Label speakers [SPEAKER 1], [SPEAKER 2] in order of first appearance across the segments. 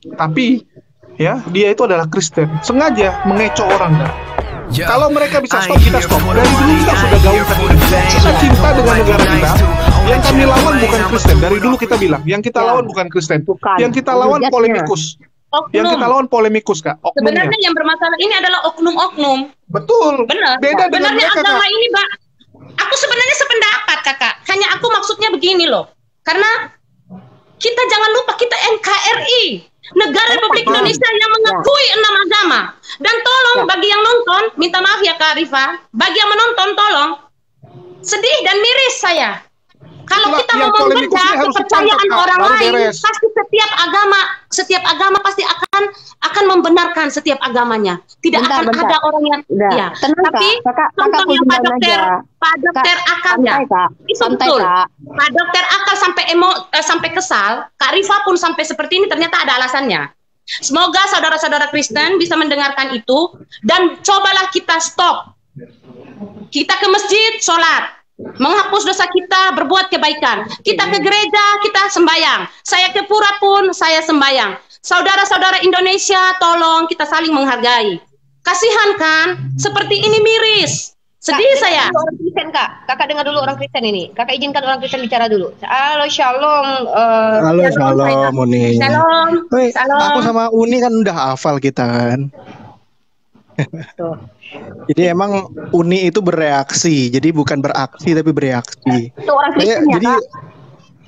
[SPEAKER 1] Tapi ya dia itu adalah Kristen, sengaja mengecoh orang kan. Kalau mereka bisa stop, kita stop. Dari dulu kita sudah gaungkan ini. Kita cinta dengan negara kita. Yang kami lawan bukan Kristen. Dari dulu kita bilang, yang kita lawan bukan Kristen. Yang kita lawan polemikus. Yang kita lawan polemikus, Kak. Oknumnya.
[SPEAKER 2] Sebenarnya yang bermasalah ini adalah oknum-oknum.
[SPEAKER 1] Betul.
[SPEAKER 2] Benar.
[SPEAKER 1] Beda dengan
[SPEAKER 2] Benarnya
[SPEAKER 1] mereka,
[SPEAKER 2] agama
[SPEAKER 1] Kak.
[SPEAKER 2] ini, Mbak. Aku sebenarnya sependapat, Kakak. Hanya aku maksudnya begini loh. Karena kita jangan lupa kita NKRI. Negara Republik Indonesia yang mengakui 6 agama. Dan tolong bagi yang nonton, minta maaf ya Kak Rifa, bagi yang menonton tolong, sedih dan miris saya. Kalau kita mau membedah kepercayaan orang lain, pasti setiap agama pasti akan membenarkan setiap agamanya. Tidak akan ada orang yang ya. Tapi contohnya Pak Dokter Akal ya. Itu betul. Pak Dokter Akal sampai kesal, Kak Rifa pun sampai seperti ini ternyata ada alasannya. Semoga saudara-saudara Kristen bisa mendengarkan itu dan cobalah kita stop. Kita ke masjid, sholat. Menghapus dosa kita, berbuat kebaikan. Kita ke gereja, kita sembahyang. Saya ke pura pun, saya sembahyang. Saudara-saudara Indonesia, tolong kita saling menghargai. Kasihan kan? Seperti ini miris. Sedih Kak, saya.
[SPEAKER 3] Orang Kristen, Kak. Kakak dengar dulu orang Kristen ini. Kakak izinkan orang Kristen bicara dulu. Halo, shalom.
[SPEAKER 4] Halo, shalom, Uni.
[SPEAKER 2] Shalom.
[SPEAKER 4] Shalom. Aku sama Uni kan udah hafal kita kan.
[SPEAKER 3] Tuh.
[SPEAKER 4] Jadi emang Uni itu bereaksi, jadi bukan beraksi tapi bereaksi.
[SPEAKER 3] Itu orang Kristen ya,
[SPEAKER 4] jadi
[SPEAKER 3] Kak?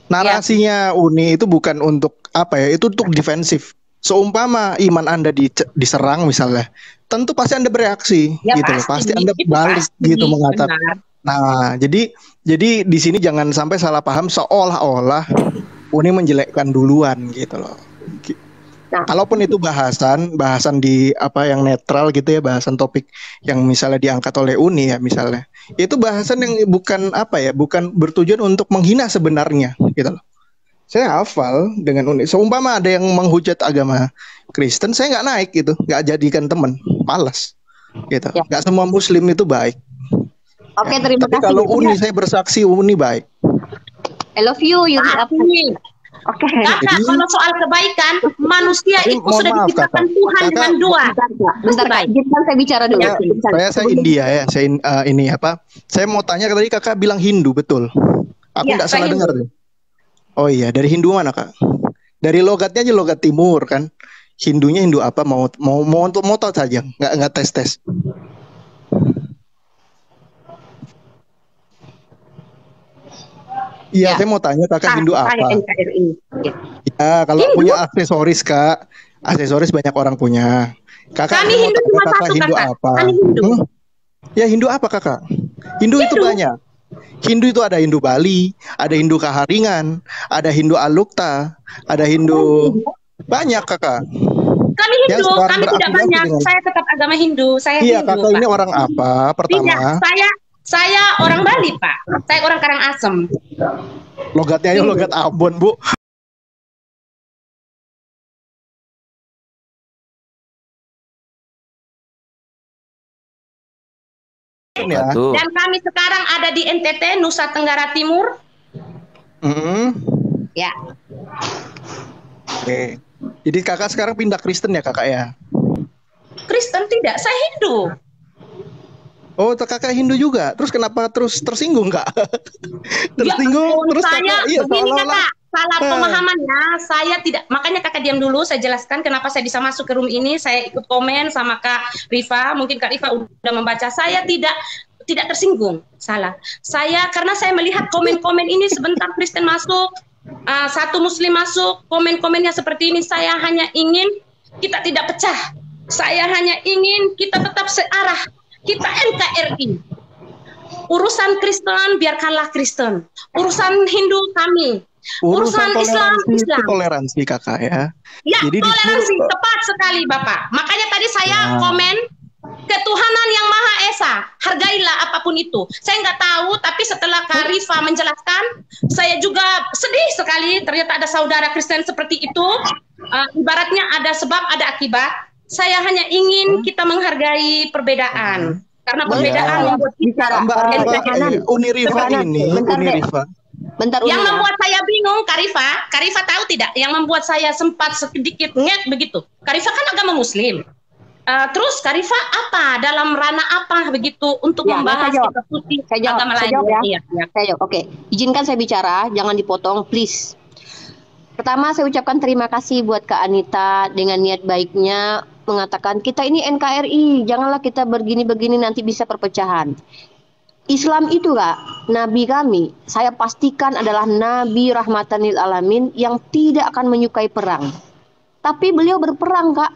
[SPEAKER 4] narasinya Uni itu bukan untuk apa ya, itu untuk defensif. Seumpama iman Anda diserang misalnya, tentu pasti Anda bereaksi
[SPEAKER 2] ya,
[SPEAKER 4] gitu loh. Pasti Anda balik gitu mengatakan. Nah, jadi di sini jangan sampai salah paham seolah-olah Uni menjelekkan duluan gitu loh. Nah, kalaupun itu bahasan di apa yang netral gitu ya, bahasan topik yang misalnya diangkat oleh Uni ya misalnya, itu bahasan yang bukan apa ya, bukan bertujuan untuk menghina sebenarnya gitu loh. Saya hafal dengan Uni. Seumpama ada yang menghujat agama Kristen, saya nggak naik gitu, nggak jadikan teman, malas gitu.
[SPEAKER 3] Ya.
[SPEAKER 4] Nggak semua Muslim itu baik.
[SPEAKER 3] Oke,
[SPEAKER 4] ya.
[SPEAKER 3] terima
[SPEAKER 4] Tapi
[SPEAKER 3] kasih.
[SPEAKER 4] kalau Uni saya bersaksi Uni baik.
[SPEAKER 3] I love you, Yudi.
[SPEAKER 2] Oke. Kakak, kalau soal kebaikan, manusia itu sudah diciptakan Tuhan dengan dua.
[SPEAKER 3] Bentar, Kak. Izinkan saya bicara dulu.
[SPEAKER 4] Saya India ya. Saya ini apa? Saya mau tanya tadi Kakak bilang Hindu, betul? Aku nggak salah dengar deh. Oh iya, dari Hindu mana, Kak? Dari logatnya aja logat timur kan. Hindunya Hindu apa? Mau tahu saja. Nggak tes. Iya, saya mau tanya Kakak Hindu apa? Ya, kalau Hindu? Punya aksesoris Kak, aksesoris banyak orang punya. Kakak
[SPEAKER 2] Kami Hindu cuma
[SPEAKER 4] Kakak
[SPEAKER 2] satu,
[SPEAKER 4] Hindu
[SPEAKER 2] Kakak.
[SPEAKER 4] apa? Ya Hindu apa Kakak? Hindu itu banyak. Hindu itu ada Hindu Bali, ada Hindu Kaharingan, ada Hindu Alukta, ada Hindu banyak Kakak.
[SPEAKER 2] Kami Hindu, kami tidak banyak. Saya tetap agama Hindu. Saya
[SPEAKER 4] iya,
[SPEAKER 2] Hindu,
[SPEAKER 4] Kakak
[SPEAKER 2] Pak.
[SPEAKER 4] ini orang apa? Pertama.
[SPEAKER 2] Tidak, saya orang Bali, Pak. Saya orang Karangasem.
[SPEAKER 4] Logatnya aja logat Ambon, Bu.
[SPEAKER 2] Ya. Dan kami sekarang ada di NTT, Nusa Tenggara Timur. Ya.
[SPEAKER 4] Oke. Jadi Kakak sekarang pindah Kristen ya, Kakak ya?
[SPEAKER 2] Kristen tidak, saya Hindu.
[SPEAKER 4] Oh, Kakak Hindu juga. Terus kenapa terus tersinggung, Kak? Tersinggung
[SPEAKER 2] ya,
[SPEAKER 4] terus
[SPEAKER 2] saya
[SPEAKER 4] Kakak, iya,
[SPEAKER 2] begini Kakak, salah pemahamannya. Saya tidak, makanya Kakak diam dulu, saya jelaskan kenapa saya bisa masuk ke room ini. Saya ikut komen sama Kak Rifa. Mungkin Kak Rifa udah membaca. Saya tidak tersinggung. Salah. Saya karena saya melihat komen-komen ini sebentar Kristen masuk, satu Muslim masuk, komen-komennya seperti ini. Saya hanya ingin kita tidak pecah. Saya hanya ingin kita tetap searah. Kita NKRI. Urusan Kristen biarkanlah Kristen. Urusan Hindu kami. Urusan Islam.
[SPEAKER 4] Toleransi Kakak ya.
[SPEAKER 2] Ya, jadi toleransi tepat sekali Bapak. Makanya tadi saya komen ketuhanan yang Maha Esa. Hargailah apapun itu. Saya nggak tahu, tapi setelah Kak Rifa menjelaskan, saya juga sedih sekali. Ternyata ada saudara Kristen seperti itu. Ibaratnya ada sebab, ada akibat. Saya hanya ingin kita menghargai perbedaan. Karena perbedaan membuat kita
[SPEAKER 4] Unirifa ini, Unirifa.
[SPEAKER 3] Bentar
[SPEAKER 2] Yang
[SPEAKER 3] Uni,
[SPEAKER 2] membuat saya bingung, Karifa tahu tidak? Yang membuat saya sempat sedikit ngek begitu. Karifa kan agama Muslim. Terus Karifa apa dalam ranah apa begitu untuk membahas kitab suci agama lain?
[SPEAKER 3] Ya. Saya jawab. Oke, izinkan saya bicara, jangan dipotong, please. Pertama, saya ucapkan terima kasih buat Kak Anita dengan niat baiknya mengatakan kita ini NKRI, janganlah kita begini-begini nanti bisa perpecahan. Islam itu Kak, Nabi kami, saya pastikan adalah Nabi rahmatan lil alamin yang tidak akan menyukai perang. Tapi beliau berperang Kak,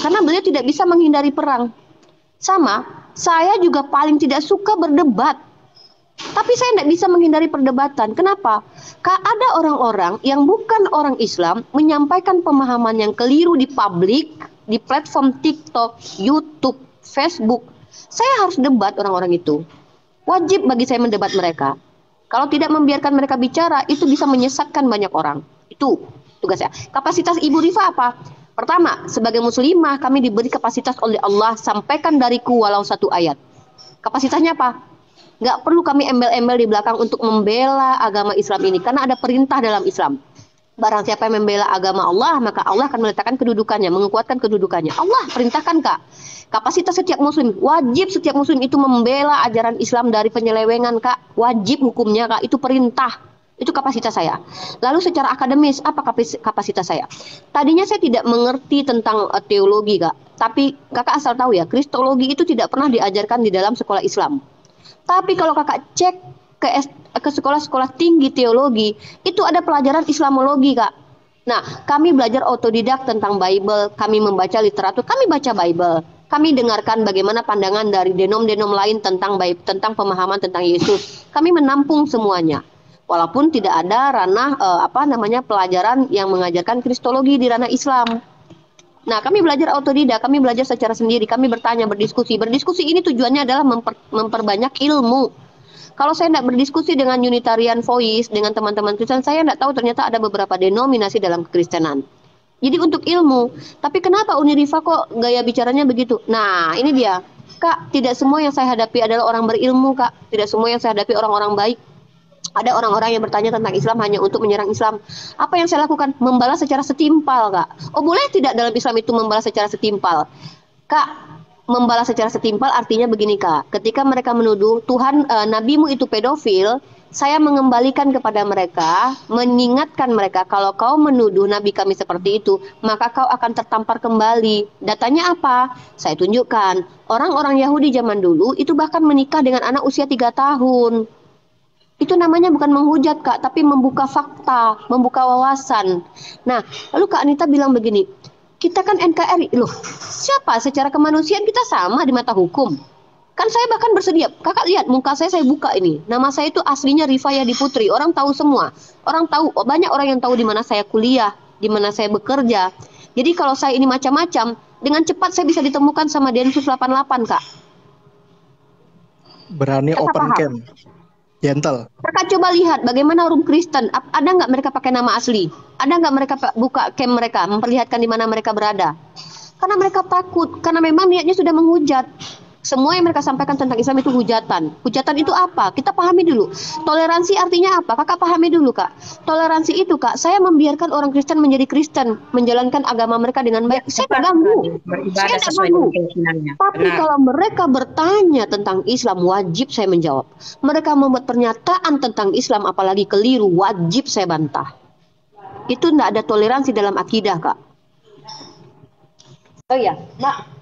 [SPEAKER 3] karena beliau tidak bisa menghindari perang. Sama, saya juga paling tidak suka berdebat. Tapi saya tidak bisa menghindari perdebatan. Kenapa? Karena ada orang-orang yang bukan orang Islam menyampaikan pemahaman yang keliru di publik, di platform TikTok, YouTube, Facebook. Saya harus debat orang-orang itu. Wajib bagi saya mendebat mereka. Kalau tidak membiarkan mereka bicara, itu bisa menyesatkan banyak orang. Itu tugas saya. Kapasitas Ibu Rifa apa? Pertama, sebagai muslimah kami diberi kapasitas oleh Allah, sampaikan dariku walau satu ayat. Kapasitasnya apa? Nggak perlu kami embel-embel di belakang untuk membela agama Islam ini, karena ada perintah dalam Islam. Barang siapa yang membela agama Allah, maka Allah akan meletakkan kedudukannya, menguatkan kedudukannya. Allah perintahkan Kak. Kapasitas setiap muslim, wajib setiap muslim itu membela ajaran Islam dari penyelewengan Kak. Wajib hukumnya Kak, itu perintah. Itu kapasitas saya. Lalu secara akademis, apa kapasitas saya? Tadinya saya tidak mengerti tentang teologi Kak. Tapi Kakak asal tahu ya, kristologi itu tidak pernah diajarkan di dalam sekolah Islam. Tapi kalau Kakak cek ke sekolah-sekolah tinggi teologi, itu ada pelajaran Islamologi Kak. Nah, kami belajar otodidak tentang Bible, kami membaca literatur, kami baca Bible. Kami dengarkan bagaimana pandangan dari denom-denom lain tentang pemahaman tentang Yesus. Kami menampung semuanya. Walaupun tidak ada ranah pelajaran yang mengajarkan kristologi di ranah Islam. Nah, kami belajar otodidak, kami belajar secara sendiri, kami bertanya, berdiskusi. Berdiskusi ini tujuannya adalah memperbanyak ilmu. Kalau saya tidak berdiskusi dengan Unitarian Voice, dengan teman-teman Kristen, saya tidak tahu ternyata ada beberapa denominasi dalam kekristenan. Jadi untuk ilmu. Tapi kenapa Uni Rifa kok gaya bicaranya begitu? Nah, ini dia. Kak, tidak semua yang saya hadapi adalah orang berilmu, Kak. Tidak semua yang saya hadapi orang-orang baik. Ada orang-orang yang bertanya tentang Islam hanya untuk menyerang Islam. Apa yang saya lakukan? Membalas secara setimpal, Kak. Oh, boleh tidak dalam Islam itu membalas secara setimpal? Kak, membalas secara setimpal artinya begini, Kak. Ketika mereka menuduh Tuhan, nabimu itu pedofil, saya mengembalikan kepada mereka, mengingatkan mereka, kalau kau menuduh nabi kami seperti itu, maka kau akan tertampar kembali. Datanya apa? Saya tunjukkan. Orang-orang Yahudi zaman dulu itu bahkan menikah dengan anak usia 3 tahun. Itu namanya bukan menghujat Kak, tapi membuka fakta, membuka wawasan. Nah, lalu Kak Anita bilang begini, kita kan NKRI, loh siapa? Secara kemanusiaan kita sama di mata hukum. Kan saya bahkan bersedia, Kakak lihat muka saya buka ini. Nama saya itu aslinya Rifayadi Putri, orang tahu semua. Orang tahu, banyak orang yang tahu di mana saya kuliah, di mana saya bekerja. Jadi kalau saya ini macam-macam, dengan cepat saya bisa ditemukan sama Densus 88 Kak.
[SPEAKER 4] Berani open camp. Gentle.
[SPEAKER 3] Kakak coba lihat bagaimana orang Kristen. Ada nggak mereka pakai nama asli? Ada nggak mereka buka camp mereka, memperlihatkan di mana mereka berada? Karena mereka takut, karena memang niatnya sudah menghujat. Semua yang mereka sampaikan tentang Islam itu hujatan. Hujatan itu apa? Kita pahami dulu. Toleransi artinya apa? Kakak pahami dulu Kak. Toleransi itu Kak, saya membiarkan orang Kristen menjadi Kristen, menjalankan agama mereka dengan baik. Saya tidak ganggu. Saya tidak ganggu. Tapi kalau mereka bertanya tentang Islam, wajib saya menjawab. Mereka membuat pernyataan tentang Islam, apalagi keliru, wajib saya bantah. Itu tidak ada toleransi dalam akidah Kak. Oh ya, Mbak.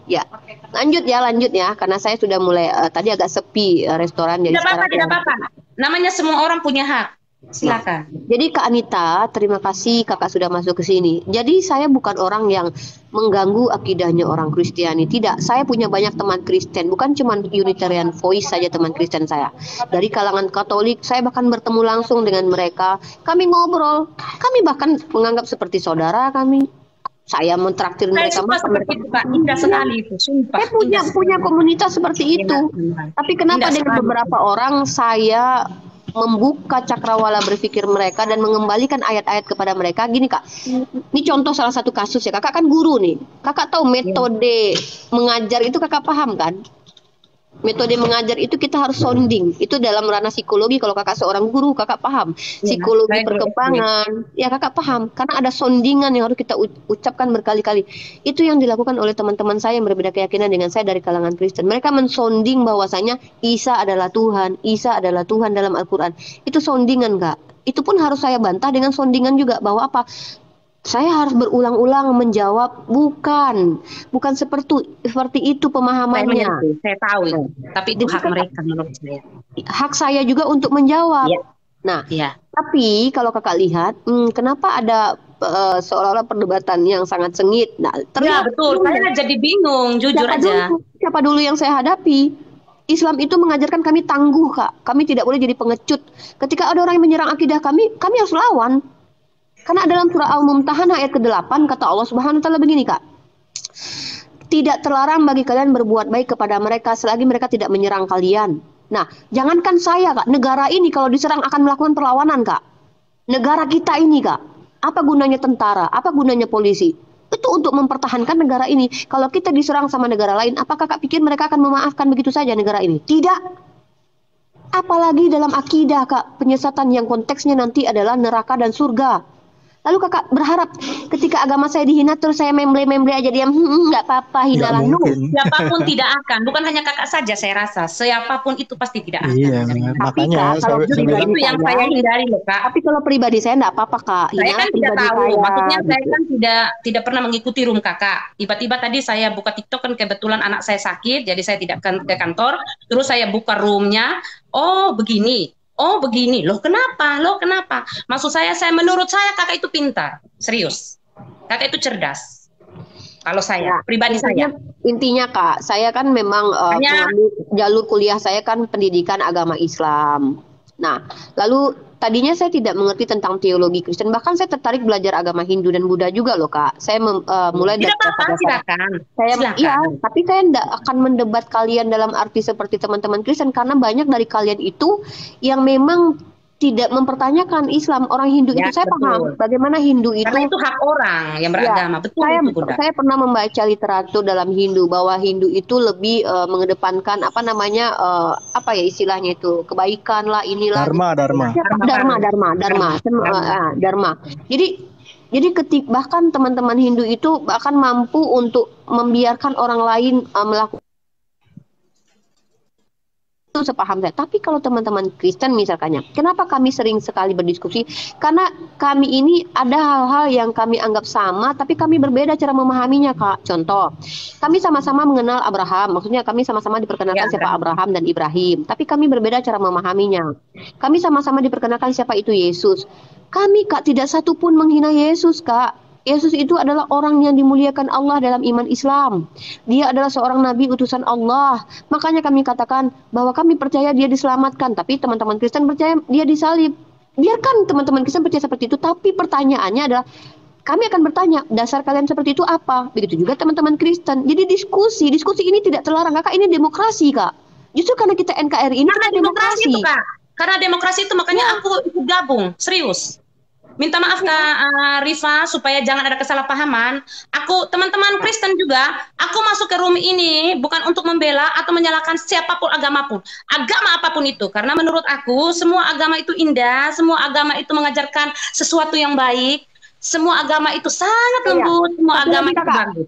[SPEAKER 3] Ya, lanjut ya, karena saya sudah mulai tadi agak sepi restoran. Jadi
[SPEAKER 2] tidak apa-apa. Namanya semua orang punya hak. Silakan.
[SPEAKER 3] Jadi Kak Anita, terima kasih Kakak sudah masuk ke sini. Jadi saya bukan orang yang mengganggu akidahnya orang Kristiani. Tidak, saya punya banyak teman Kristen. Bukan cuma Unitarian Voice saja teman Kristen saya. Dari kalangan Katolik, saya bahkan bertemu langsung dengan mereka. Kami ngobrol. Kami bahkan menganggap seperti saudara kami. Saya mentraktir mereka
[SPEAKER 2] seperti itu, Pak. Indah sekali itu, sumpah.
[SPEAKER 3] Saya punya komunitas seperti itu. Tapi kenapa dengan beberapa orang saya membuka cakrawala berpikir mereka dan mengembalikan ayat-ayat kepada mereka? Gini Kak, ini contoh salah satu kasus ya. Kakak kan guru nih. Kakak tahu metode mengajar itu Kakak paham kan? Metode mengajar itu kita harus sounding. Itu dalam ranah psikologi. Kalau kakak seorang guru, kakak paham. Psikologi perkembangan, ya kakak paham. Karena ada soundingan yang harus kita ucapkan berkali-kali. Itu yang dilakukan oleh teman-teman saya yang berbeda keyakinan dengan saya dari kalangan Kristen. Mereka mensounding bahwasanya Isa adalah Tuhan, Isa adalah Tuhan dalam Al-Quran. Itu soundingan, Kak. Itu pun harus saya bantah dengan soundingan juga, bahwa apa? Saya harus berulang-ulang menjawab, bukan seperti itu pemahamannya.
[SPEAKER 2] Saya tahu itu, tapi itu hak mereka menurut saya.
[SPEAKER 3] Hak saya juga untuk menjawab. Ya. Nah, tapi kalau kakak lihat, kenapa ada seolah-olah perdebatan yang sangat sengit? Nah,
[SPEAKER 2] ya betul. Saya jadi bingung, jujur aja.
[SPEAKER 3] Siapa dulu yang saya hadapi? Islam itu mengajarkan kami tangguh, Kak. Kami tidak boleh jadi pengecut. Ketika ada orang yang menyerang akidah kami harus lawan. Karena dalam surah Al-Mumtahanah ayat ke-8 kata Allah Subhanahu wa taala begini, Kak. Tidak terlarang bagi kalian berbuat baik kepada mereka selagi mereka tidak menyerang kalian. Nah, jangankan saya, Kak, negara ini kalau diserang akan melakukan perlawanan, Kak. Negara kita ini, Kak. Apa gunanya tentara? Apa gunanya polisi? Itu untuk mempertahankan negara ini. Kalau kita diserang sama negara lain, apakah Kak pikir mereka akan memaafkan begitu saja negara ini? Tidak. Apalagi dalam akidah, Kak, penyesatan yang konteksnya nanti adalah neraka dan surga. Lalu kakak berharap ketika agama saya dihina terus saya memble-memble aja diam, nggak apa-apa, hinalah.
[SPEAKER 2] Siapapun tidak akan, bukan hanya kakak saja saya rasa, siapapun itu pasti tidak akan.
[SPEAKER 4] Iya, makanya
[SPEAKER 2] kalau itu yang saya hindari loh, Kak.
[SPEAKER 3] Tapi kalau pribadi saya nggak apa-apa, Kak.
[SPEAKER 2] Saya kan tidak tahu, maksudnya saya kan tidak pernah mengikuti room kakak. Tiba-tiba tadi saya buka TikTok kan kebetulan anak saya sakit, jadi saya tidak ke kantor. Terus saya buka roomnya, oh begini. Oh begini, loh kenapa? Maksud saya menurut saya kakak itu pintar, serius. Kakak itu cerdas. Kalau saya, pribadi
[SPEAKER 3] intinya Kak, saya kan memang jalur kuliah saya kan pendidikan agama Islam. Nah, lalu tadinya saya tidak mengerti tentang teologi Kristen, bahkan saya tertarik belajar agama Hindu dan Buddha juga loh, Kak. Saya mulai dari
[SPEAKER 2] silakan.
[SPEAKER 3] Iya, tapi saya tidak akan mendebat kalian dalam arti seperti teman-teman Kristen, karena banyak dari kalian itu yang memang tidak mempertanyakan Islam. Orang Hindu itu saya paham bagaimana Hindu itu.
[SPEAKER 2] Karena itu hak orang yang beragama. Betul itu, Bunda.
[SPEAKER 3] Saya pernah membaca literatur dalam Hindu bahwa Hindu itu lebih mengedepankan apa ya istilahnya itu, kebaikan lah, inilah. Dharma. Jadi bahkan teman-teman Hindu itu bahkan mampu untuk membiarkan orang lain melakukan itu sepaham saya. Tapi kalau teman-teman Kristen misalkannya, kenapa kami sering sekali berdiskusi? Karena kami ini ada hal-hal yang kami anggap sama, tapi kami berbeda cara memahaminya, Kak. Contoh, kami sama-sama mengenal Abraham, maksudnya kami sama-sama diperkenalkan siapa Abraham dan Ibrahim, tapi kami berbeda cara memahaminya. Kami sama-sama diperkenalkan siapa itu Yesus. Kami, Kak, tidak satu pun menghina Yesus, Kak. Yesus itu adalah orang yang dimuliakan Allah dalam iman Islam. Dia adalah seorang nabi utusan Allah. Makanya kami katakan bahwa kami percaya dia diselamatkan. Tapi teman-teman Kristen percaya dia disalib. Biarkan teman-teman Kristen percaya seperti itu. Tapi pertanyaannya adalah, kami akan bertanya, dasar kalian seperti itu apa? Begitu juga teman-teman Kristen. Jadi diskusi ini tidak terlarang. Kakak, ini demokrasi, Kak. Justru karena kita NKRI ini
[SPEAKER 2] karena demokrasi itu, Kak. Karena demokrasi itu makanya aku ikut gabung, serius. Minta maaf Kak Rifa supaya jangan ada kesalahpahaman. Aku teman-teman Kristen juga, aku masuk ke room ini bukan untuk membela atau menyalahkan siapapun agama apapun itu. Karena menurut aku semua agama itu indah, semua agama itu mengajarkan sesuatu yang baik. Semua agama itu sangat lembut, semua agama itu bagus.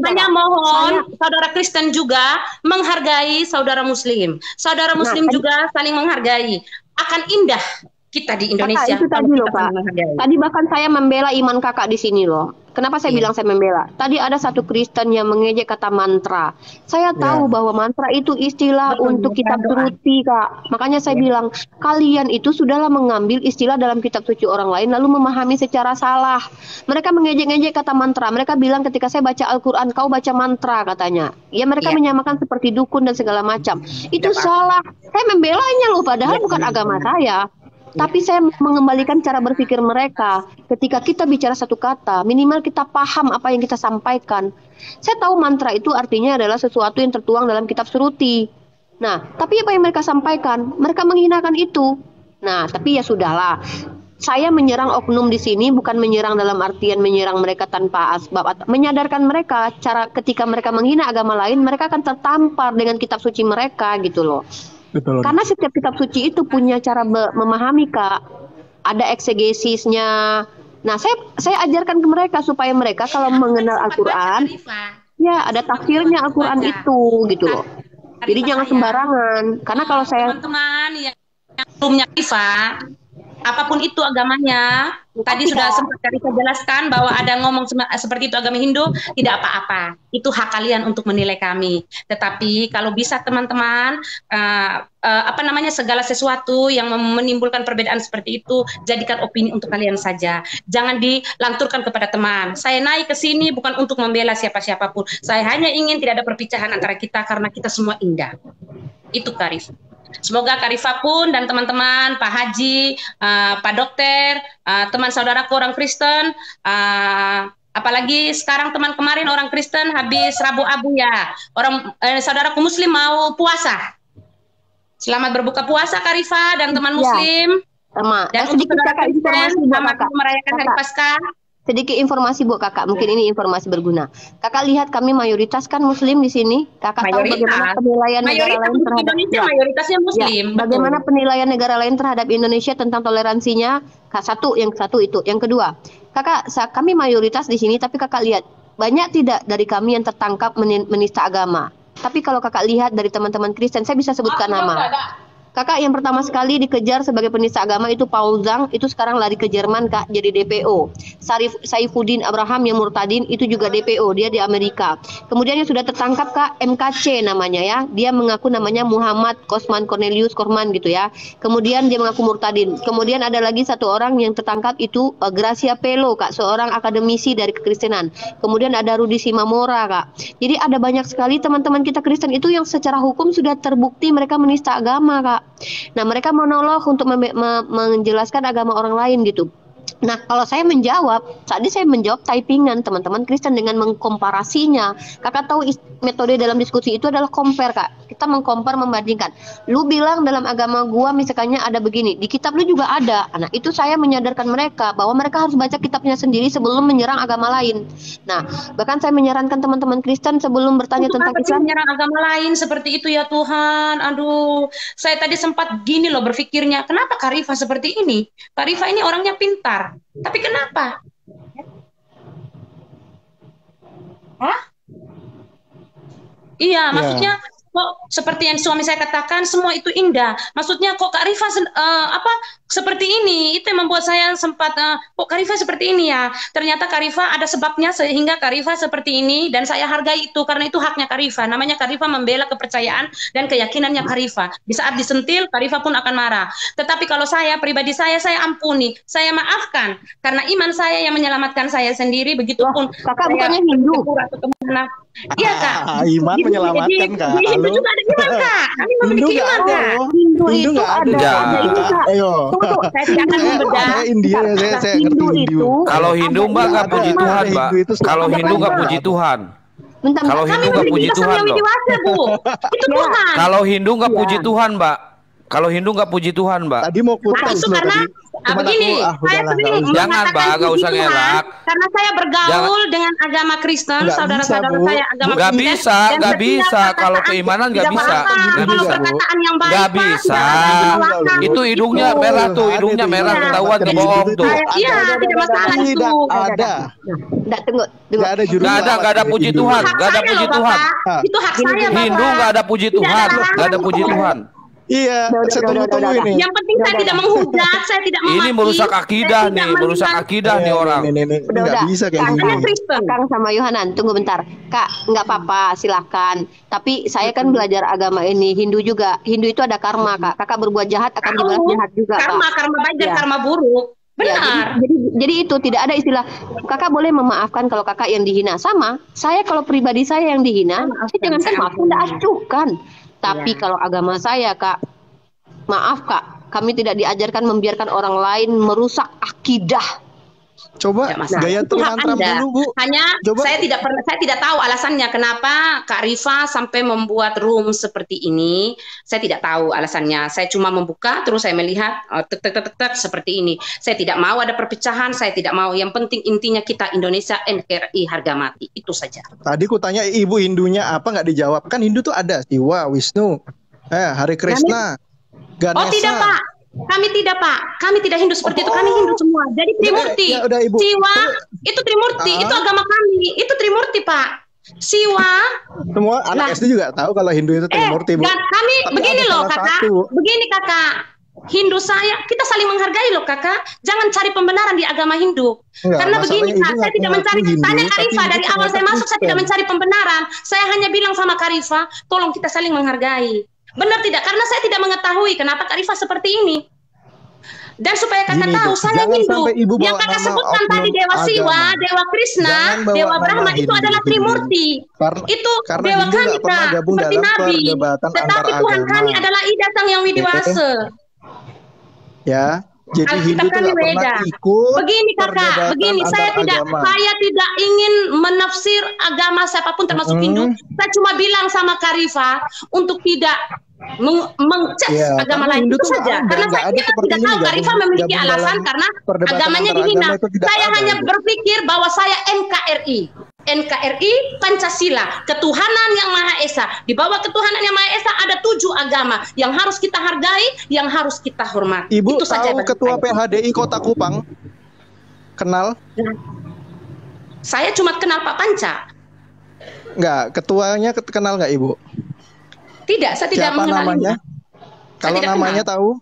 [SPEAKER 2] Hanya mohon saudara Kristen juga menghargai saudara Muslim. Saudara Muslim juga saling menghargai. Akan indah kita di Indonesia.
[SPEAKER 3] Kakak, itu tadi loh, Pak. Tadi bahkan saya membela iman kakak di sini loh. Kenapa saya bilang saya membela? Tadi ada satu Kristen yang mengejek kata mantra. Saya tahu bahwa mantra itu istilah untuk kitab suci, Kak. Makanya saya bilang, kalian itu sudahlah mengambil istilah dalam kitab suci orang lain lalu memahami secara salah. Mereka mengejek-ngejek kata mantra. Mereka bilang ketika saya baca Al-Quran, kau baca mantra katanya. Ya mereka menyamakan seperti dukun dan segala macam. Itu salah. Saya membelanya loh, padahal bukan agama saya. Tapi saya mengembalikan cara berpikir mereka. Ketika kita bicara satu kata, minimal kita paham apa yang kita sampaikan. Saya tahu mantra itu artinya adalah sesuatu yang tertuang dalam kitab suruti. Nah, tapi apa yang mereka sampaikan? Mereka menghinakan itu. Nah, tapi ya sudahlah. saya menyerang oknum di sini bukan menyerang dalam artian menyerang mereka tanpa asbab, atau menyadarkan mereka cara ketika mereka menghina agama lain, mereka akan tertampar dengan kitab suci mereka gitu loh.
[SPEAKER 4] Betul.
[SPEAKER 3] Karena setiap kitab suci itu punya cara memahami, Kak. Ada eksegesisnya. Nah, saya ajarkan ke mereka supaya mereka kalau mengenal Al-Qur'an, ya ada tafsirnya Al-Qur'an itu gitu loh. Jadi jangan sembarangan. Karena kalau saya
[SPEAKER 2] teman-teman yang belumnya Rifa, apapun itu agamanya, tadi sudah sempat Karissa jelaskan bahwa ada ngomong seperti itu agama Hindu, tidak apa-apa. Itu hak kalian untuk menilai kami. Tetapi kalau bisa teman-teman, segala sesuatu yang menimbulkan perbedaan seperti itu, jadikan opini untuk kalian saja. Jangan dilanturkan kepada teman. Saya naik ke sini bukan untuk membela siapa-siapapun. Saya hanya ingin tidak ada perpecahan antara kita karena kita semua indah. Itu Karif. Semoga Karifah pun dan teman-teman, Pak Haji, Pak Dokter, teman saudaraku orang Kristen, apalagi sekarang teman kemarin orang Kristen habis Rabu Abu ya, saudaraku Muslim mau puasa. Selamat berbuka puasa Karifah dan teman Muslim.
[SPEAKER 3] Sama.
[SPEAKER 2] Dan untuk saudara Kristen, selamat merayakan Hari Paskah.
[SPEAKER 3] Sedikit informasi buat kakak, mungkin ini informasi berguna. Kakak lihat kami mayoritas kan Muslim di sini. Kakak tahu bagaimana penilaian negara lain terhadap
[SPEAKER 2] Indonesia, mayoritasnya Muslim.
[SPEAKER 3] Ya, bagaimana penilaian negara lain terhadap Indonesia tentang toleransinya? Yang satu itu. Yang kedua, kakak, kami mayoritas di sini, tapi kakak lihat banyak tidak dari kami yang tertangkap menista agama. Tapi kalau kakak lihat dari teman-teman Kristen, saya bisa sebutkan nama. Kakak yang pertama sekali dikejar sebagai penista agama itu Paul Zhang, itu sekarang lari ke Jerman Kak, jadi DPO. Saifuddin Abraham yang murtadin itu juga DPO, dia di Amerika. Kemudian yang sudah tertangkap Kak, MKC namanya ya, dia mengaku namanya Muhammad Kosman Cornelius Korman gitu ya. Kemudian dia mengaku murtadin. Kemudian ada lagi satu orang yang tertangkap itu Gracia Pelo Kak, seorang akademisi dari kekristenan. Kemudian ada Rudi Simamora Kak. Jadi ada banyak sekali teman-teman kita Kristen itu yang secara hukum sudah terbukti mereka menista agama Kak. Nah, mereka monolog untuk menjelaskan agama orang lain gitu. Nah, kalau saya menjawab, tadi saya menjawab typingan teman-teman Kristen dengan mengkomparasinya. Kakak tahu metode dalam diskusi itu adalah compare Kak. Kita mengcompare, membandingkan. Lu bilang dalam agama gua misalkannya ada begini, di kitab lu juga ada. Nah, itu saya menyadarkan mereka bahwa mereka harus baca kitabnya sendiri sebelum menyerang agama lain. Nah, bahkan saya menyarankan teman-teman Kristen sebelum bertanya tentang Islam,
[SPEAKER 2] menyerang agama lain seperti itu ya Tuhan. Aduh, saya tadi sempat gini loh berpikirnya, kenapa Karifah seperti ini? Karifah ini orangnya pintar. Tapi kenapa? Hah? Iya, maksudnya kok seperti yang suami saya katakan semua itu indah. Maksudnya kok Kak Rifa seperti ini? Itu yang membuat saya sempat kok Kak Rifa seperti ini ya. Ternyata Kak Rifa ada sebabnya sehingga Kak Rifa seperti ini dan saya hargai itu karena itu haknya Kak Rifa. Namanya Kak Rifa membela kepercayaan dan keyakinannya Kak Rifa. Di saat disentil Kak Rifa pun akan marah. Tetapi kalau saya pribadi saya ampuni, saya maafkan karena iman saya yang menyelamatkan saya sendiri. Begitupun
[SPEAKER 3] kakak bukannya Hindu.
[SPEAKER 2] Iya Kak.
[SPEAKER 4] Iman menyelamatkan Kak.
[SPEAKER 2] Di Hindu juga ada iman Kak. Kami memiliki iman Kak.
[SPEAKER 3] Hindu itu ada.
[SPEAKER 4] Ayo.
[SPEAKER 2] Saya tidak akan membedah.
[SPEAKER 4] India saya ngerti Hindu.
[SPEAKER 5] Kalau Hindu Mbak nggak puji Tuhan Mbak. Kalau Hindu nggak puji Tuhan. Kalau Hindu nggak puji Tuhan loh.
[SPEAKER 2] Itu Tuhan.
[SPEAKER 5] Kalau Hindu nggak puji Tuhan Mbak. Kalau Hindu nggak puji Tuhan Mbak.
[SPEAKER 4] Tadi mau putus
[SPEAKER 2] itu karena begini, saya sering
[SPEAKER 5] jangan Mbak, nggak usah ngelak.
[SPEAKER 2] Karena saya bergaul dengan agama Kristen, saudara-saudara saya agama Kristen.
[SPEAKER 5] Nggak bisa. Kalau keimanan nggak bisa.
[SPEAKER 2] Kalau perkataan yang baik,
[SPEAKER 5] nggak bisa. Itu hidungnya merah tuh, hidungnya merah ketahuan bohong tuh.
[SPEAKER 2] Iya, tidak masalah itu.
[SPEAKER 4] Tidak ada.
[SPEAKER 3] Enggak, tunggu.
[SPEAKER 5] Nggak ada puji Tuhan, nggak ada puji Tuhan.
[SPEAKER 2] Itu hak saya, Bapak.
[SPEAKER 5] Hindu nggak ada puji Tuhan, nggak ada puji Tuhan.
[SPEAKER 4] Iya, saya tunggu ini.
[SPEAKER 2] Yang penting saya tidak menghujat, saya tidak memaki.
[SPEAKER 5] Ini merusak akidah nih, merusak akidah nih orang.
[SPEAKER 4] Nggak bisa kayak gini.
[SPEAKER 3] Kang sama Yohanan, tunggu bentar. Kak, nggak apa-apa, silahkan. Tapi saya kan belajar agama ini, Hindu juga. Hindu itu ada karma, Kak. Kakak berbuat jahat akan dibalas jahat juga, Kak.
[SPEAKER 2] Karma baik dan karma buruk. Benar.
[SPEAKER 3] Ya, jadi itu tidak ada istilah kakak boleh memaafkan kalau kakak yang dihina. Sama, saya kalau pribadi saya yang dihina, saya jangankan maafkan, tidak acuhkan. Tapi kalau agama saya Kak, maaf Kak, kami tidak diajarkan membiarkan orang lain merusak akidah
[SPEAKER 4] Coba gaya tantrum dulu, Bu.
[SPEAKER 2] Hanya coba. Saya tidak tahu alasannya kenapa Kak Rifa sampai membuat room seperti ini. Saya tidak tahu alasannya. Saya cuma membuka terus saya melihat tek seperti ini. Saya tidak mau ada perpecahan, saya tidak mau. Yang penting intinya kita Indonesia NKRI harga mati. Itu saja. Tadi ku tanya Ibu Hindunya apa nggak dijawab. Kan Hindu tuh ada Siwa, Wisnu, Hare Krishna, Ganesha. Oh tidak, Pak. Kami tidak, Pak. Kami tidak Hindu seperti itu. Kami Hindu semua. Jadi Trimurti. Siwa itu Trimurti. Itu agama kami. Itu Trimurti, Pak. Siwa. Semua anak SD juga tahu kalau Hindu itu Trimurti, Bu. Kami begini loh, Kakak. Begini, Kakak. Hindu saya, kita saling menghargai loh, Kakak. Jangan cari pembenaran di agama Hindu. Karena begini, Kak, saya tidak mencari. Tanya Karifa dari awal saya masuk, saya tidak mencari pembenaran. Saya hanya bilang sama Karifa, tolong kita saling menghargai. Benar tidak? Karena saya tidak mengetahui kenapa Kak Rifa seperti ini. Dan supaya kakak tahu, saya Hindu. Yang kakak sebutkan tadi Dewa Siwa, Dewa Krishna, Dewa Brahma itu adalah Trimurti. Itu Dewa kami, Kak, seperti Nabi. Tetapi Tuhan kami adalah Ida Sang Yang Widiwasa.
[SPEAKER 4] Ya, jadi Hindu itu nggak pernah ikut.
[SPEAKER 2] Begini kakak, begini saya tidak ingin menafsir agama siapapun termasuk Hindu. Saya cuma bilang sama Kak Rifa untuk tidak mengcas agama lain itu saja. Karena saya tidak tahu Kak Rifa memiliki alasan karena agamanya dihina. Saya hanya berpikir bahwa saya NKRI. NKRI Pancasila, ketuhanan yang Maha Esa. Di bawah ketuhanan yang Maha Esa ada 7 agama yang harus kita hargai, yang harus kita hormati.
[SPEAKER 4] Ibu
[SPEAKER 2] itu
[SPEAKER 4] tahu saja ketua PHDI Kota Kupang? Kenal?
[SPEAKER 2] Saya cuma kenal Pak Panca.
[SPEAKER 4] Enggak, ketuanya kenal nggak Ibu?
[SPEAKER 2] Tidak, saya tidak mengenal namanya.
[SPEAKER 4] Kalau namanya tahu?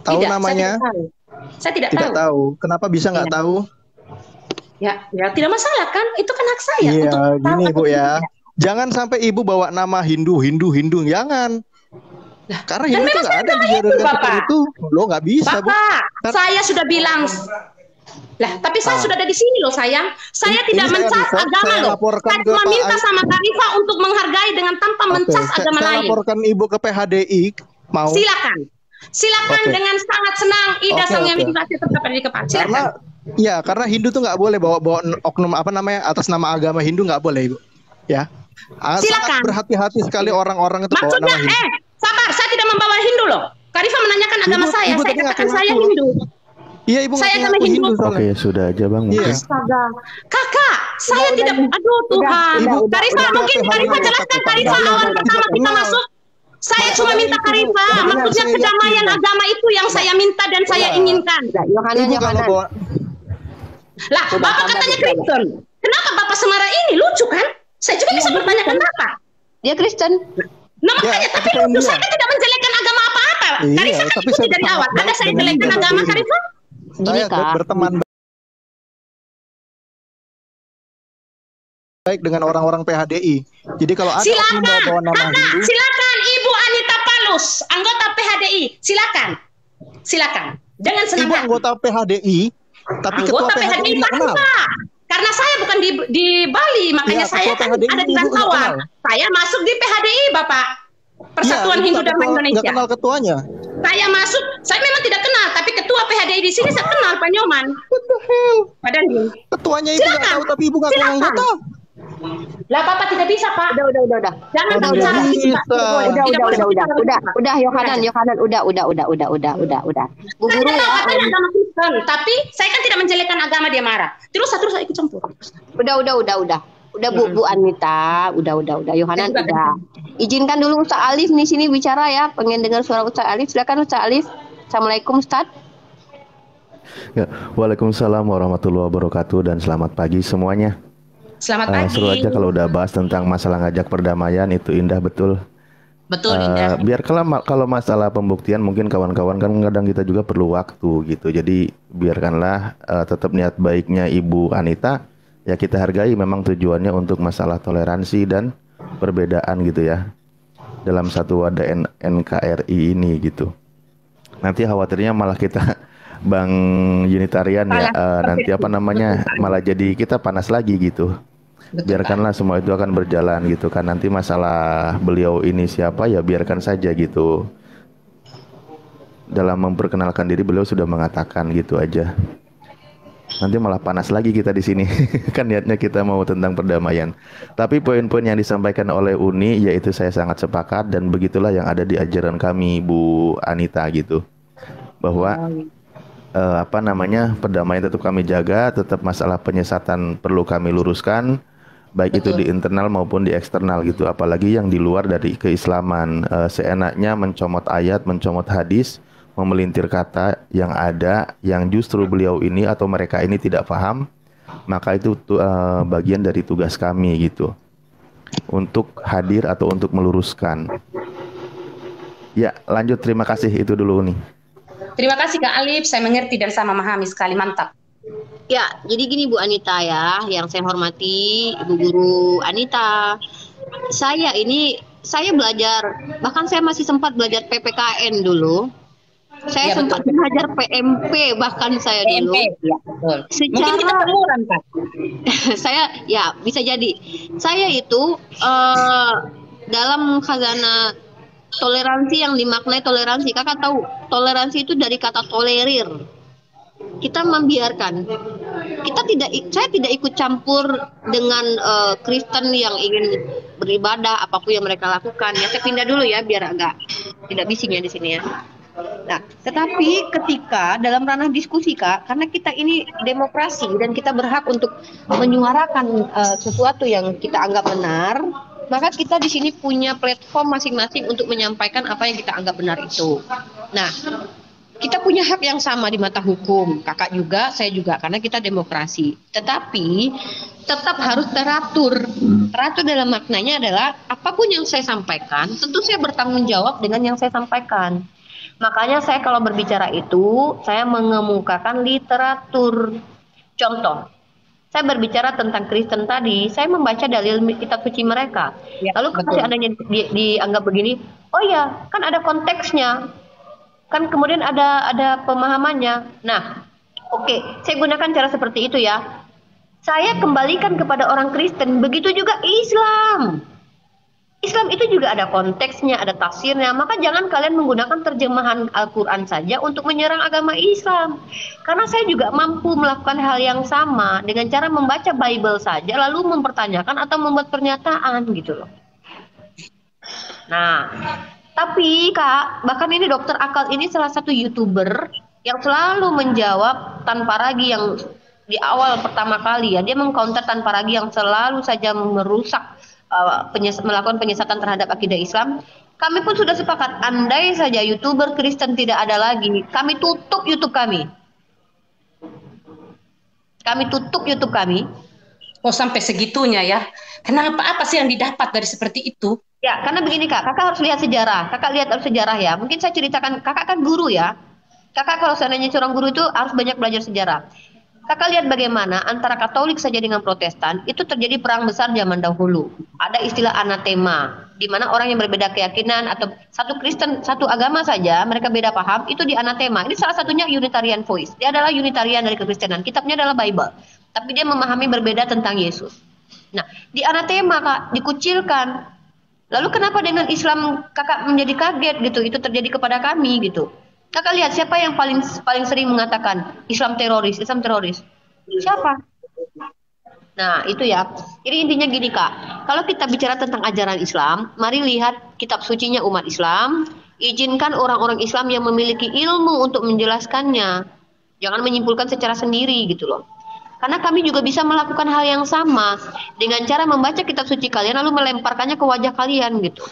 [SPEAKER 4] Tahu
[SPEAKER 2] tidak,
[SPEAKER 4] namanya?
[SPEAKER 2] Saya tidak
[SPEAKER 4] tahu. Kenapa bisa nggak tahu?
[SPEAKER 2] Ya tidak masalah kan, itu kan hak saya.
[SPEAKER 4] Iya, untuk gini Bu ya. Jangan sampai Ibu bawa nama Hindu, jangan. Nah, karena Hindu itu nggak ada di jaringan seperti itu. Lo nggak bisa,
[SPEAKER 2] Bapak, Bu. Saya sudah bilang. Lah, tapi saya sudah ada di sini loh, sayang. Saya tidak mencas agama loh. Saya cuma minta sama Kak Rifa untuk menghargai dengan tanpa mencas agama lain.
[SPEAKER 4] Saya laporkan Ibu ke PHDI. Mau?
[SPEAKER 2] Silakan dengan sangat senang. Ida Sang Yang Widiwasa tetap ada di kepala. Silakan.
[SPEAKER 4] Karena Hindu tuh nggak boleh bawa oknum apa namanya atas nama agama Hindu, nggak boleh Ibu. Ya.
[SPEAKER 2] Silakan.
[SPEAKER 4] Berhati-hati sekali orang-orang itu bawa nama Hindu.
[SPEAKER 2] Sabar, saya tidak membawa Hindu loh. Kak Rifa menanyakan agama saya katakan saya Hindu.
[SPEAKER 4] Iya Ibu, saya agama Hindu.
[SPEAKER 5] Oke, sudah aja Bang.
[SPEAKER 2] Astaga. Kakak, saya tidak. Aduh Tuhan. Kak Rifa, mungkin Kak Rifa jelaskan Kak Rifa awal pertama kita masuk. Saya cuma minta Kak Rifa, maksudnya kedamaian agama itu yang saya minta dan saya inginkan.
[SPEAKER 3] Yohanan.
[SPEAKER 2] Lah, Bapak katanya Kristen. Kenapa Bapak Semara ini? Lucu kan? Saya juga bisa bertanya kenapa.
[SPEAKER 3] Dia Kristen.
[SPEAKER 2] Nah makanya, tapi lucu. Saya tidak menjelekkan agama apa-apa. Kak Rifa kan ikuti dari awal. Ada saya jelekkan agama Kak Rifa?
[SPEAKER 3] Gini Kak.
[SPEAKER 4] Berteman baik dengan orang-orang PHDI. Jadi kalau ada yang bawa nama Hindu,
[SPEAKER 2] silakan Ibu Anita Palus, anggota PHDI. Silakan. Dengan senang hati.
[SPEAKER 4] Ibu anggota PHDI. Tapi
[SPEAKER 2] anggota PHDI Pak. Karena saya bukan di Bali, makanya saya kan ada di Rantauan. Saya masuk di PHDI, Bapak. Persatuan Hindu Dharma Indonesia.
[SPEAKER 4] Nggak kenal ketuanya.
[SPEAKER 2] Saya masuk, saya memang tidak kenal, tapi ketua PHDI di sini saya kenal, Pak Nyoman. Padahal
[SPEAKER 4] ketuanya Ibu nggak tahu, tapi Ibu nggak kenal anggota.
[SPEAKER 2] Lah Bapak tidak bisa, Pak.
[SPEAKER 3] Udah.
[SPEAKER 2] Jangan bicara
[SPEAKER 3] Udah, Yohanan, udah. Bu Guru ya.
[SPEAKER 2] Agama Kristen, tapi saya kan tidak menjelekkan agama dia marah. Terus saya ikut campur.
[SPEAKER 3] Udah. Udah Bu Anita, udah. Yohanan udah. Izinkan dulu Ustaz Alif nih sini bicara ya. Pengen dengar suara Ustaz Alif. Silakan Ustaz Alif. Assalamualaikum Ustaz.
[SPEAKER 5] Ya, Waalaikumsalam warahmatullahi wabarakatuh dan selamat pagi semuanya.
[SPEAKER 2] Selamat pagi.
[SPEAKER 5] Seru aja kalau udah bahas tentang masalah ngajak perdamaian, itu indah betul.
[SPEAKER 2] Indah.
[SPEAKER 5] Biar kalau masalah pembuktian mungkin kawan-kawan kan kadang kita juga perlu waktu gitu. Jadi biarkanlah tetap niat baiknya Ibu Anita ya kita hargai, memang tujuannya untuk masalah toleransi dan perbedaan gitu ya dalam satu wadah NKRI ini gitu. Nanti khawatirnya malah kita Bang Unitarian ya nanti apa namanya malah jadi kita panas lagi gitu. Biarkanlah semua itu akan berjalan gitu kan. Nanti masalah beliau ini siapa ya biarkan saja gitu. Dalam memperkenalkan diri beliau sudah mengatakan gitu aja. Nanti malah panas lagi kita di sini. Kan niatnya kita mau tentang perdamaian. Tapi poin-poin yang disampaikan oleh Uni yaitu saya sangat sepakat dan begitulah yang ada di ajaran kami Bu Anita gitu. Bahwa perdamaian tetap kami jaga, tetap masalah penyesatan perlu kami luruskan, baik itu di internal maupun di eksternal gitu. Apalagi yang di luar dari keislaman, seenaknya mencomot ayat, mencomot hadis, memelintir kata yang ada yang justru beliau ini atau mereka ini tidak paham, maka itu bagian dari tugas kami gitu untuk hadir atau untuk meluruskan. Ya, lanjut, terima kasih, itu dulu nih.
[SPEAKER 2] Terima kasih Kak Alif, saya mengerti dan saya memahami sekali, mantap.
[SPEAKER 3] Ya, jadi gini Bu Anita ya, yang saya hormati Ibu Guru Anita. Saya belajar, bahkan saya masih sempat belajar PPKN dulu. Saya sempat belajar PMP bahkan saya dulu.
[SPEAKER 2] Ya, betul.
[SPEAKER 3] Secara,
[SPEAKER 2] mungkin kita temuran, Kak.
[SPEAKER 3] Saya ya bisa jadi. Saya itu dalam khazanah toleransi yang dimaknai toleransi. Kakak tahu toleransi itu dari kata tolerir. Kita membiarkan. Saya tidak ikut campur dengan Kristen yang ingin beribadah apapun yang mereka lakukan. Ya saya pindah dulu ya biar agak tidak bising ya di sini ya. Nah, tetapi ketika dalam ranah diskusi Kak, karena kita ini demokrasi dan kita berhak untuk menyuarakan sesuatu yang kita anggap benar, maka kita di sini punya platform masing-masing untuk menyampaikan apa yang kita anggap benar itu. Nah, kita punya hak yang sama di mata hukum, Kakak juga, saya juga, karena kita demokrasi. Tetapi tetap harus teratur. Teratur dalam maknanya adalah apapun yang saya sampaikan, tentu saya bertanggung jawab dengan yang saya sampaikan. Makanya saya kalau berbicara itu, saya mengemukakan literatur. Contoh, saya berbicara tentang Kristen tadi, saya membaca dalil kitab suci mereka. Ya, lalu kalau seandainya dianggap begini, oh ya, kan ada konteksnya. Kan kemudian ada pemahamannya. Nah, oke, saya gunakan cara seperti itu ya. Saya kembalikan kepada orang Kristen, begitu juga Islam. Islam itu juga ada konteksnya, ada tafsirnya. Maka jangan kalian menggunakan terjemahan Al-Quran saja untuk menyerang agama Islam. Karena saya juga mampu melakukan hal yang sama dengan cara membaca Bible saja lalu mempertanyakan atau membuat pernyataan gitu loh. Nah, tapi Kak, bahkan ini Dokter Akal ini salah satu YouTuber yang selalu menjawab tanpa ragi yang di awal pertama kali ya. Dia mengcounter tanpa ragi yang selalu saja merusak melakukan penyesatan terhadap akidah Islam. Kami pun sudah sepakat, andai saja YouTuber Kristen tidak ada lagi, kami tutup YouTube kami. Kami tutup YouTube kami.
[SPEAKER 2] Oh, sampai segitunya ya. Kenapa? Apa sih yang didapat dari seperti itu?
[SPEAKER 3] Ya, karena begini Kak, Kakak harus lihat sejarah. Kakak lihat sejarah ya. Mungkin saya ceritakan, Kakak kan guru ya. Kakak kalau seandainya seorang guru itu harus banyak belajar sejarah. Kakak lihat bagaimana antara Katolik saja dengan Protestan itu terjadi perang besar zaman dahulu. Ada istilah anatema, di mana orang yang berbeda keyakinan atau satu Kristen, satu agama saja, mereka beda paham, itu di anatema. Ini salah satunya Unitarian Voice. Dia adalah Unitarian dari kekristenan. Kitabnya adalah Bible. Tapi dia memahami berbeda tentang Yesus. Nah, di anatema Kak, dikucilkan. Lalu kenapa dengan Islam Kakak menjadi kaget gitu? Itu terjadi kepada kami gitu. Kakak lihat siapa yang paling sering mengatakan Islam teroris, Islam teroris. Siapa? Nah, itu ya. Jadi intinya gini Kak, kalau kita bicara tentang ajaran Islam, mari lihat kitab sucinya umat Islam, izinkan orang-orang Islam yang memiliki ilmu untuk menjelaskannya. Jangan menyimpulkan secara sendiri gitu loh. Karena kami juga bisa melakukan hal yang sama dengan cara membaca kitab suci kalian lalu melemparkannya ke wajah kalian gitu.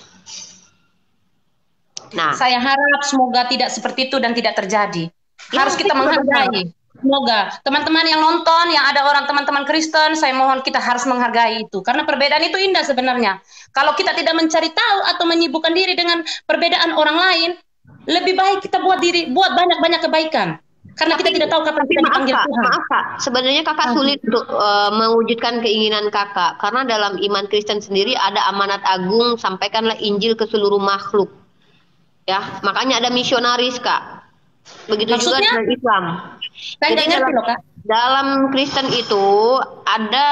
[SPEAKER 2] Nah, saya harap semoga tidak seperti itu dan tidak terjadi. Harus kita menghargai. Semoga teman-teman yang nonton, yang ada orang teman-teman Kristen, saya mohon kita harus menghargai itu. Karena perbedaan itu indah sebenarnya. Kalau kita tidak mencari tahu atau menyibukkan diri dengan perbedaan orang lain, lebih baik kita buat banyak-banyak kebaikan. Karena kita tidak tahu kapan kita dipanggil Tuhan.
[SPEAKER 3] Maaf Kak, sebenarnya Kakak sulit untuk mewujudkan keinginan Kakak. Karena dalam iman Kristen sendiri ada amanat agung, sampaikanlah Injil ke seluruh makhluk. Ya, makanya ada misionaris Kak. Begitu juga dengan Islam. Jadi dalam Kristen itu ada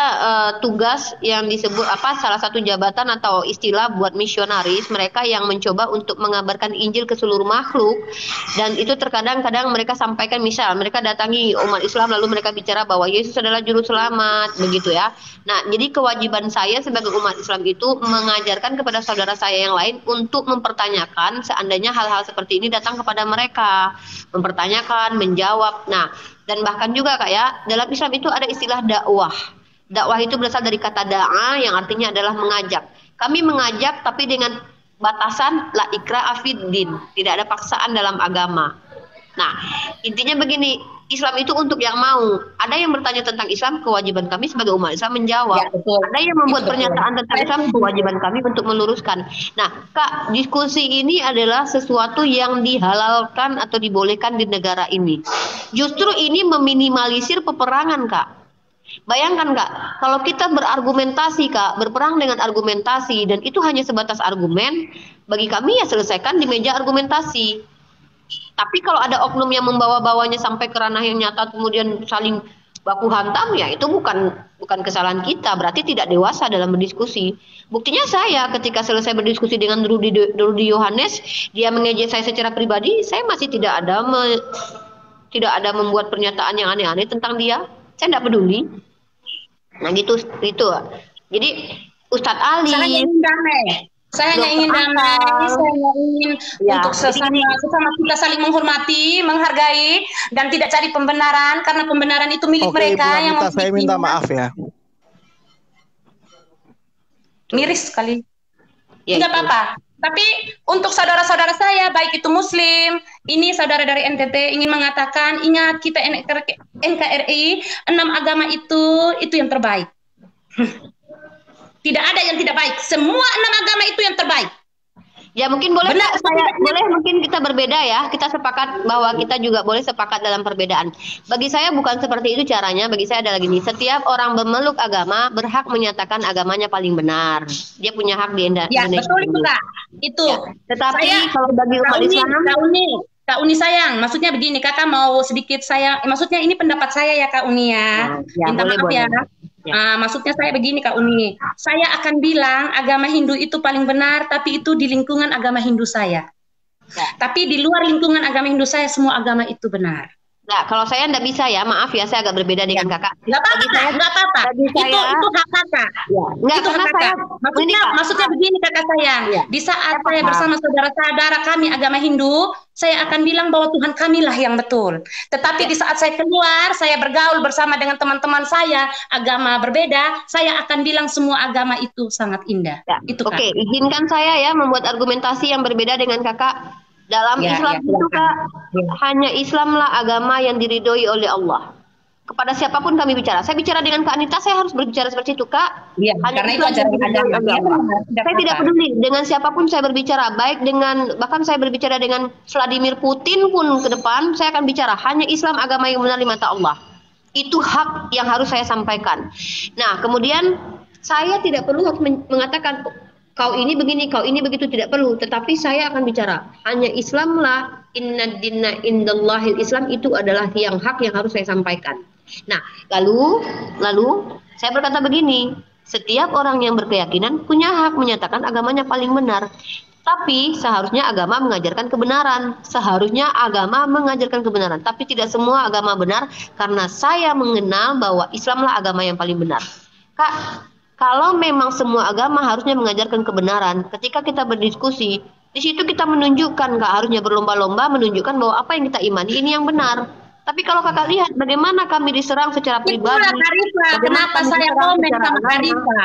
[SPEAKER 3] tugas yang disebut salah satu jabatan atau istilah buat misionaris, mereka yang mencoba untuk mengabarkan Injil ke seluruh makhluk. Dan itu terkadang-kadang mereka sampaikan, misal mereka datangi umat Islam lalu mereka bicara bahwa Yesus adalah juru selamat, begitu ya. Nah, jadi kewajiban saya sebagai umat Islam itu mengajarkan kepada saudara saya yang lain untuk mempertanyakan seandainya hal-hal seperti ini datang kepada mereka, mempertanyakan, menjawab. Nah, dan bahkan juga Kak ya, dalam Islam itu ada istilah dakwah. Dakwah itu berasal dari kata da'a yang artinya adalah mengajak. Kami mengajak tapi dengan batasan la ikraha fiddin, tidak ada paksaan dalam agama. Nah, intinya begini, Islam itu untuk yang mau. Ada yang bertanya tentang Islam, kewajiban kami sebagai umat Islam menjawab. Ya, ada yang membuat pernyataan tentang Islam, kewajiban kami untuk meluruskan. Nah, Kak, diskusi ini adalah sesuatu yang dihalalkan atau dibolehkan di negara ini. Justru ini meminimalisir peperangan, Kak. Bayangkan Kak, kalau kita berargumentasi Kak, berperang dengan argumentasi dan itu hanya sebatas argumen, bagi kami ya selesaikan di meja argumentasi. Tapi kalau ada oknum yang membawa-bawanya sampai ke ranah yang nyata kemudian saling baku hantam, ya itu bukan kesalahan kita, berarti tidak dewasa dalam berdiskusi. Buktinya saya ketika selesai berdiskusi dengan Rudy Yohanes, dia mengejek saya secara pribadi, saya masih tidak ada membuat pernyataan yang aneh-aneh tentang dia. Saya tidak peduli. Nah gitu itu. Jadi Ustadz Ali,
[SPEAKER 2] saya ingin damai. Saya hanya ingin damai, saya ingin untuk sesama kita saling menghormati, menghargai, dan tidak cari pembenaran, karena pembenaran itu milik mereka yang
[SPEAKER 4] saya minta maaf ya.
[SPEAKER 2] Miris sekali. Tidak apa-apa. Tapi untuk saudara-saudara saya, baik itu Muslim, ini saudara dari NTT ingin mengatakan, ingat kita NKRI, 6 agama itu yang terbaik. Tidak ada yang tidak baik. Semua 6 agama itu yang terbaik.
[SPEAKER 3] Ya mungkin boleh mungkin kita berbeda ya. Kita sepakat bahwa kita juga boleh sepakat dalam perbedaan. Bagi saya bukan seperti itu caranya. Bagi saya adalah gini. Setiap orang memeluk agama berhak menyatakan agamanya paling benar. Dia punya hak di Indonesia.
[SPEAKER 2] Ya betul itu Kak. Itu.
[SPEAKER 3] Ya. Tetapi kalau bagi umat Islam,
[SPEAKER 2] Kak Uni sayang, maksudnya begini, Kakak mau sedikit saya, maksudnya ini pendapat saya ya Kak Uni ya. Minta maaf ya. Maksudnya saya begini Kak Uni, saya akan bilang agama Hindu itu paling benar, tapi itu di lingkungan agama Hindu saya. Tapi di luar lingkungan agama Hindu saya, semua agama itu benar.
[SPEAKER 3] Nah, kalau saya enggak bisa ya, maaf ya, saya agak berbeda dengan Kakak.
[SPEAKER 2] Enggak apa-apa. Itu hak Kakak.
[SPEAKER 3] Enggak,
[SPEAKER 2] itu hak Kakak. Maksudnya begini Kakak sayang. Di saat saya bersama saudara-saudara kami agama Hindu, saya akan bilang bahwa Tuhan kamilah yang betul. Tetapi di saat saya keluar, saya bergaul bersama dengan teman-teman saya agama berbeda, saya akan bilang semua agama itu sangat indah. Itu Kak.
[SPEAKER 3] Oke, izinkan saya ya membuat argumentasi yang berbeda dengan Kakak. Dalam Islam itu Kak, hanya Islamlah agama yang diridhoi oleh Allah. Kepada siapapun kami bicara. Saya bicara dengan Kak Anita, saya harus berbicara seperti itu Kak.
[SPEAKER 2] Iya, karena itu ajaran agama.
[SPEAKER 3] Saya tidak peduli dengan siapapun saya berbicara, baik dengan, bahkan saya berbicara dengan Vladimir Putin pun ke depan, saya akan bicara hanya Islam agama yang benar di mata Allah. Itu hak yang harus saya sampaikan. Nah, kemudian saya tidak perlu harus mengatakan kau ini begini, kau ini begitu, tidak perlu. Tetapi saya akan bicara hanya Islamlah, inna dinna indallahil Islam, itu adalah yang hak yang harus saya sampaikan. Nah, lalu saya berkata begini, setiap orang yang berkeyakinan punya hak menyatakan agamanya paling benar. Tapi seharusnya agama mengajarkan kebenaran. Seharusnya agama mengajarkan kebenaran. Tapi tidak semua agama benar, karena saya mengenal bahwa Islamlah agama yang paling benar. Kak, kalau memang semua agama harusnya mengajarkan kebenaran, ketika kita berdiskusi, di situ kita menunjukkan, Kak, harusnya berlomba-lomba menunjukkan bahwa apa yang kita imani ini yang benar. Tapi kalau Kakak lihat bagaimana kami diserang secara pribadi.
[SPEAKER 2] Itulah Karifa, kenapa saya komen sama Karifa.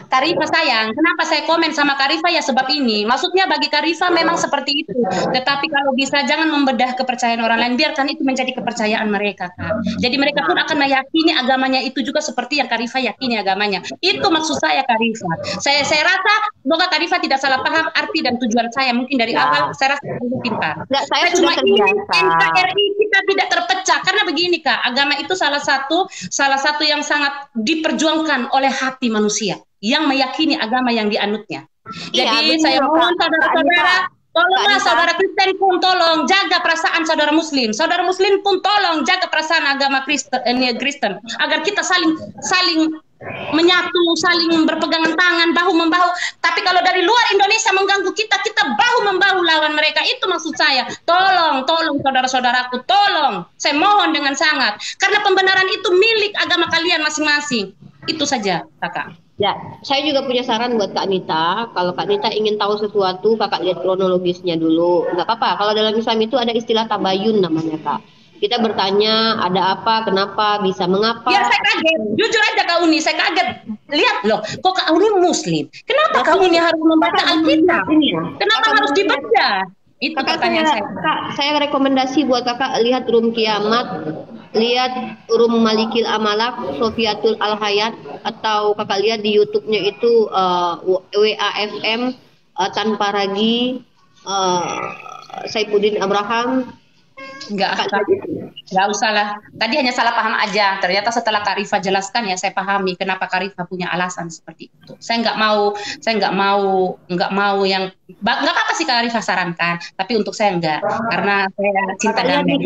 [SPEAKER 2] Karifa sayang, kenapa saya komen sama Karifa ya sebab ini. Maksudnya bagi Karifa memang seperti itu. Tetapi kalau bisa jangan membedah kepercayaan orang lain, biarkan itu menjadi kepercayaan mereka Kak. Jadi mereka pun akan meyakini agamanya itu juga seperti yang Karifa yakini agamanya. Itu maksud saya Karifa. Saya rasa semoga Karifa tidak salah paham arti dan tujuan saya. Mungkin dari awal saya rasa itu pintar.
[SPEAKER 3] Saya
[SPEAKER 2] cuma ingin NKRI kita tidak terpecah karena begini Kak, agama itu salah satu yang sangat diperjuangkan oleh hati manusia yang meyakini agama yang dianutnya. Jadi saya mohon saudara-saudara Tolonglah saudara Kristen pun tolong jaga perasaan saudara Muslim. Saudara Muslim pun tolong jaga perasaan agama Kristen agar kita saling menyatu, saling berpegangan tangan, bahu membahu. Tapi kalau dari luar Indonesia mengganggu kita, kita bahu membahu lawan mereka. Itu maksud saya. Tolong saudara-saudaraku, tolong. Saya mohon dengan sangat. Karena pembenaran itu milik agama kalian masing-masing. Itu saja, Kakak.
[SPEAKER 3] Ya, saya juga punya saran buat Kak Anita. Kalau Kak Anita ingin tahu sesuatu, Kakak lihat kronologisnya dulu. Nggak apa-apa. Kalau dalam Islam itu ada istilah tabayun namanya, Kak. Kita bertanya, ada apa, kenapa, bisa, mengapa.
[SPEAKER 2] Ya, saya kaget. Jujur aja Kak Uni, saya kaget. Lihat loh, kok Kak Uni Muslim? Kenapa Kak Uni harus membaca Alkitab? Kenapa harus dibaca? Itu pertanyaan saya.
[SPEAKER 3] Kak, saya rekomendasi buat Kakak lihat Rum Kiamat, lihat Rum Malikil Amalak, Sofiatul Al-Hayat, atau Kakak lihat di YouTube-nya itu WAFM, Tanpa Ragi, Saifuddin Abraham.
[SPEAKER 2] Enggak usah lah. Tadi hanya salah paham aja. Ternyata setelah Kak Rifa jelaskan ya saya pahami kenapa Kak Rifa punya alasan seperti itu. Saya nggak mau yang nggak apa-apa sih Kak Rifa sarankan, tapi untuk saya enggak karena saya cinta damai.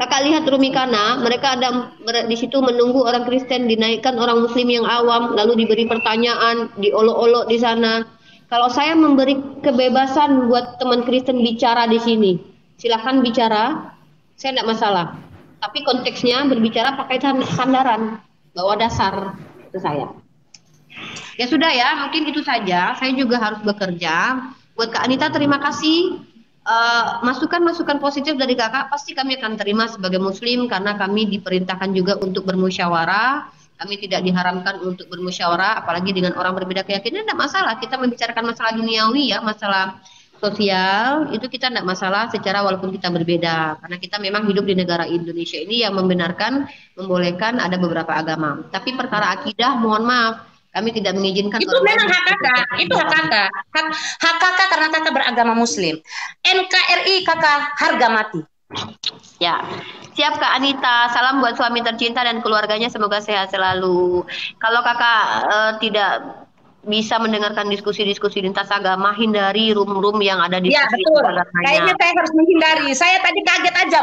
[SPEAKER 3] Kakak lihat Rumikana, mereka ada di situ menunggu orang Kristen dinaikkan orang Muslim yang awam, lalu diberi pertanyaan, diolok-olok di sana. Kalau saya memberi kebebasan buat teman Kristen bicara di sini, silahkan bicara, saya tidak masalah. Tapi konteksnya berbicara pakai sandaran, bawa dasar itu saya. Ya sudah ya, mungkin itu saja. Saya juga harus bekerja. Buat Kak Anita, terima kasih. Masukan-masukan positif dari kakak pasti kami akan terima sebagai Muslim karena kami diperintahkan juga untuk bermusyawarah. Kami tidak diharamkan untuk bermusyawarah, apalagi dengan orang berbeda keyakinan, tidak masalah. Kita membicarakan masalah duniawi ya, masalah sosial, itu kita tidak masalah secara walaupun kita berbeda. Karena kita memang hidup di negara Indonesia ini yang membenarkan, membolehkan ada beberapa agama. Tapi perkara akidah, mohon maaf, kami tidak mengizinkan.
[SPEAKER 2] Itu memang hak kakak, itu hak kakak. Hak kakak karena kakak beragama Muslim. NKRI kakak harga mati.
[SPEAKER 3] Ya, siap Kak Anita. Salam buat suami tercinta dan keluarganya, semoga sehat selalu. Kalau kakak tidak bisa mendengarkan diskusi-diskusi lintas agama, hindari room-room yang ada di.
[SPEAKER 2] Ya betul. Kayaknya saya harus menghindari. Saya tadi kaget aja.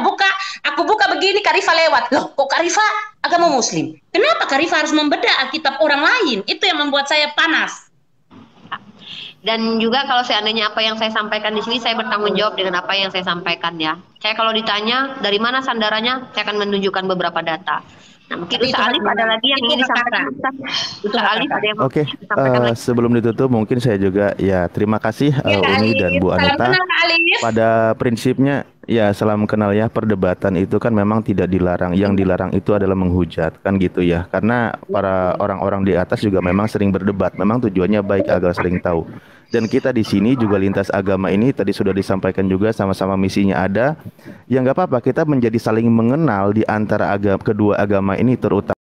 [SPEAKER 2] Aku buka begini, Kak Rifa lewat. Loh, kok Kak Rifa agama Muslim? Kenapa Kak Rifa harus membedah Alkitab orang lain? Itu yang membuat saya panas.
[SPEAKER 3] Dan juga kalau seandainya apa yang saya sampaikan di sini, saya bertanggung jawab dengan apa yang saya sampaikan ya. Saya kalau ditanya dari mana sandarannya, saya akan menunjukkan beberapa data. Nah, mungkin Ustaz Alif ada lagi yang ingin disampaikan. Ustaz Alif ada yang
[SPEAKER 5] Oke, sebelum ditutup mungkin saya juga ya terima kasih Umi dan Bu Anita. Pada prinsipnya ya salam kenal ya, perdebatan itu kan memang tidak dilarang. Yang dilarang itu adalah menghujat kan gitu ya. Karena para orang-orang di atas juga memang sering berdebat. Memang tujuannya baik agar sering tahu. Dan kita di sini juga lintas agama ini tadi sudah disampaikan juga sama-sama misinya ada. Ya nggak apa-apa, kita menjadi saling mengenal di antara kedua agama ini terutama.